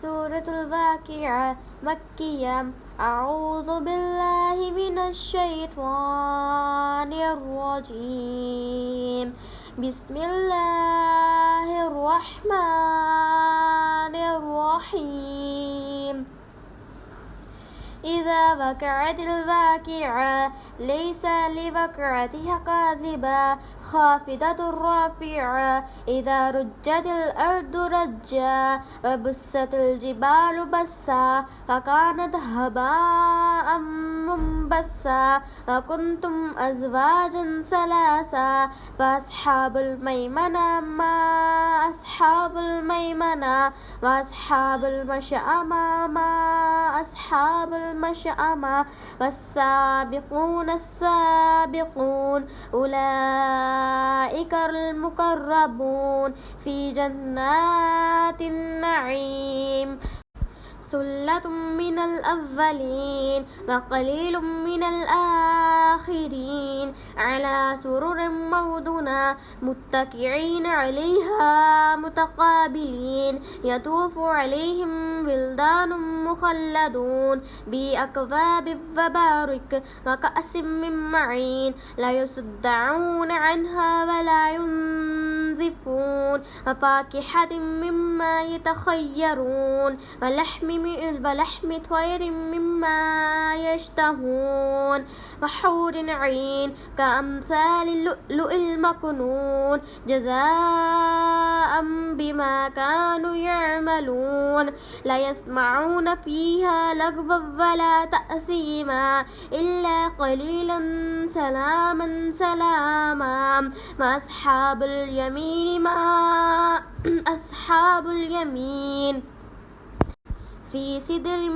سورة الواقعة مكية. أعوذ بالله من الشيطان الرجيم. بسم الله الرحمن الرحيم. إذا وقعت الواقعة ليس لوقعتها كاذبة خافضة رافعة. إذا رجت الأرض رجا وبست الجبال بسا فكانت هباء منبثا وكنتم أزواجا ثلاثا فأصحاب الميمنة ما أصحاب الميمنة وأصحاب المشأمة ما أصحاب المشأمة والسابقون السابقون أولئك المقربون في جنات النعيم. ثلة من الأولين وقليل من الآخرين على سرر موضونة متكئين عليها متقابلين يطوف عليهم ولدان مخلدون بأكواب وبارك وكأس من معين لا يصدعون عنها ولا ينزفون وفاكهة مما يتخيرون ولحم طير مما يشتهون وحور عين كأمثال اللؤلؤ المكنون جزاء بما كانوا يعملون. لا يسمعون فيها لغوا ولا تأثيما إلا قليلا سلاما سلاما. ما أصحاب اليمين ما أصحاب اليمين في سدر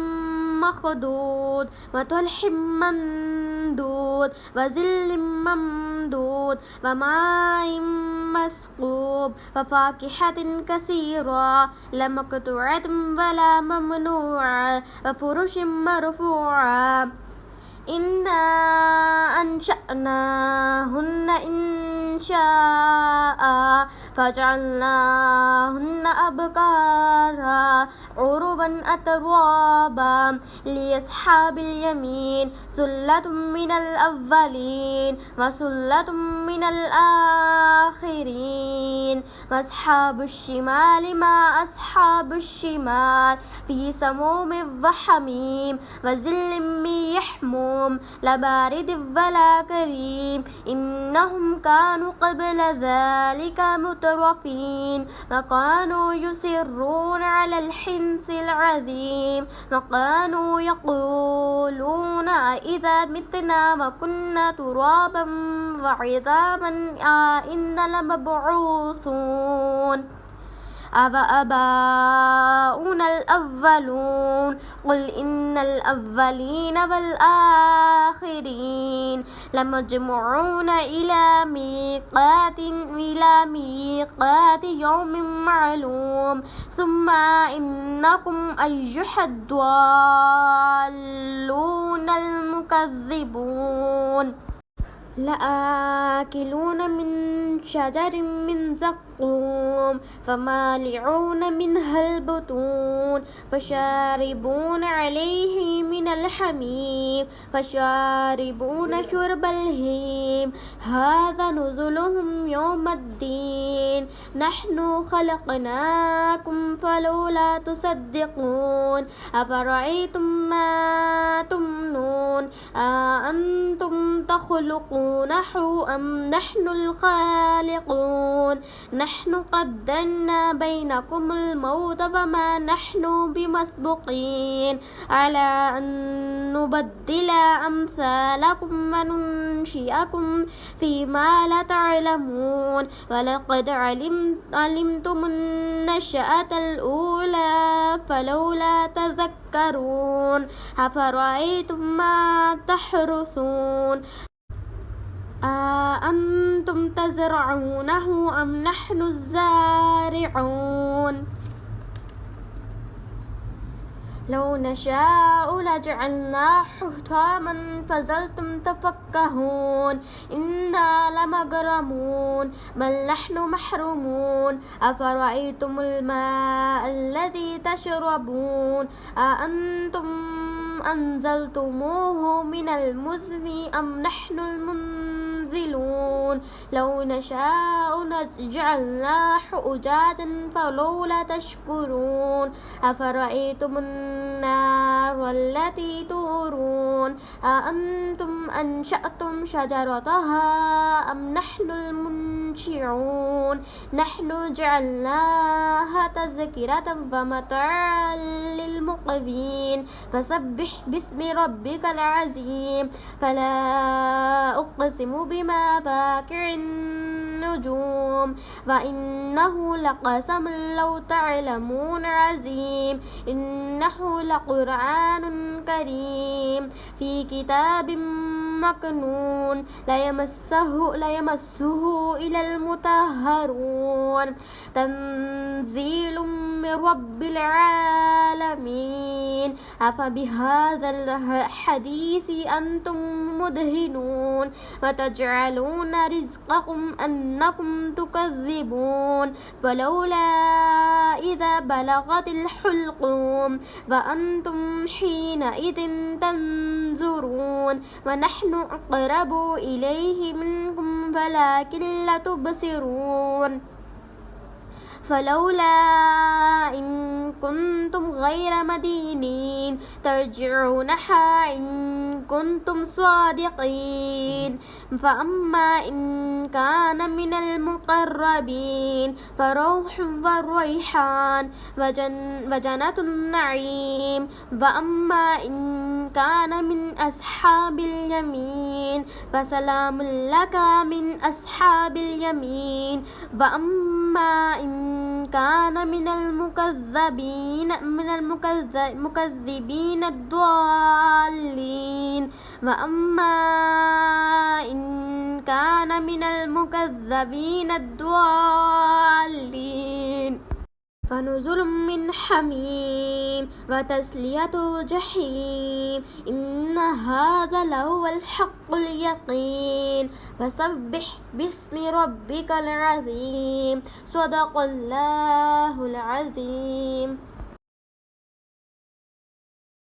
مخضود وطلح ممدود وظل ممدود وماء مسكوب وفاكهة كثيرة لا مقطوعة ولا ممنوعة وفرش مرفوعة. إنا أنشأناهن إنشاء فجعلناهن أبكارا عربا أترابا لأصحاب اليمين ثلة من الأولين وثلة من الآخرين. وأصحاب الشمال ما أصحاب الشمال في سموم وحميم وظل من يحموم لا بارد ولا كريم. إنهم كانوا قبل ذلك مترفين وكانوا يصرون على الحنث العظيم وكانوا يقولون إذا متنا وكنا ترابا وعظاما إنا لمبعوثون أبآباؤنا الأولون قل إن الأولين والآخرين لمجموعون إلى ميقات يوم معلوم. ثم إنكم أيها الضالون المكذبون لآكلون من شجر من زقوم فمالعون منها البطون فشاربون عليه من الحميم فشاربون شرب الهيم. هذا نزلهم يوم الدين. نحن خلقناكم فلولا تصدقون. أفرأيتم ما تمنون أأنتم تخلقونه أم نحن الخالقون. نحن قدرنا بينكم الموت فما نحن بمسبوقين على أن نبدل أمثالكم وننشئكم فيما لا تعلمون. ولقد علمتم النشأة الأولى فلولا تذكرون. أفرأيتم ما تحرثون أأنتم تزرعونه أم نحن الزارعون. لو نشاء لجعلناه حطاما فظلتم تفكهون إنا لمغرمون بل نحن محرومون أفرأيتم الماء الذي تشربون أأنتم أنزلتموه من المزن أم نحن المنزلون لو نشاء لجعلناه أجاجا فلولا تشكرون أفرأيتم النار التي تورون أأنتم أنشأتم شجرتها أم نحن المنشئون نحن جعلناها تذكرة فمتاعا للمقوين فسبح باسم ربك العظيم فلا أقسم بما باكع النجوم وإنه لقسم لو تعلمون عظيم إنه لقرآن كريم في كتاب مكنون لا يمسه إلا المطهرون تنزيل من رب العالمين أفبهذا الحديث أنتم مدهنون وتجعلون رزقكم أنكم تكذبون فلولا إذا بلغت الحلقوم وأنتم حينئذ تنظرون ونحن أقرب إليه منكم ولكن لا تبصرون فلولا إن كنتم غير مدينين ترجعونها إن كنتم صادقين فأما إن كان من المقربين فروح وريحان وجنة النعيم وأما إن كان من أصحاب اليمين فسلام لك من أصحاب اليمين وأما إن كان من المكذبين الضالين وأما إن كان من المكذبين الضالين فنزل من حميم وتسلية جحيم إن هذا لهو الحق اليقين فسبح باسم ربك العظيم صدق الله العظيم.